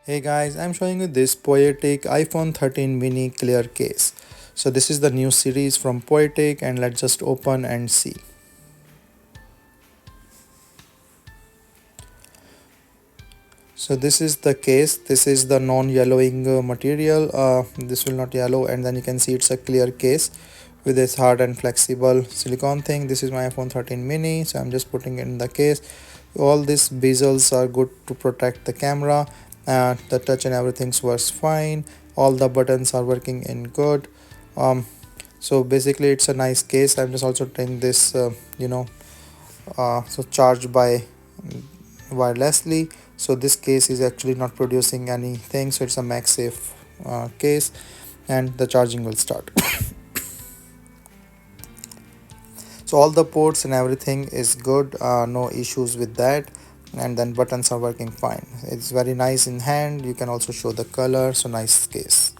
Hey guys, I'm showing you this Poetic iPhone 13 mini clear case. So this is the new series from Poetic, and let's just open and see. So this is the case. This is the non-yellowing material. This will not yellow, and then you can see it's a clear case with this hard and flexible silicone thing. This is my iPhone 13 mini, so I'm just putting it in the case. All these bezels are good to protect the camera. The touch and everything works fine. All the buttons are working in good. So basically it's a nice case. I'm just also taking this so charged by wirelessly. So this case is actually not producing anything, so it's a MagSafe case, and the charging will start. So all the ports and everything is good, no issues with that. And then buttons are working fine. It's very nice in hand. You can also show the color. So nice case.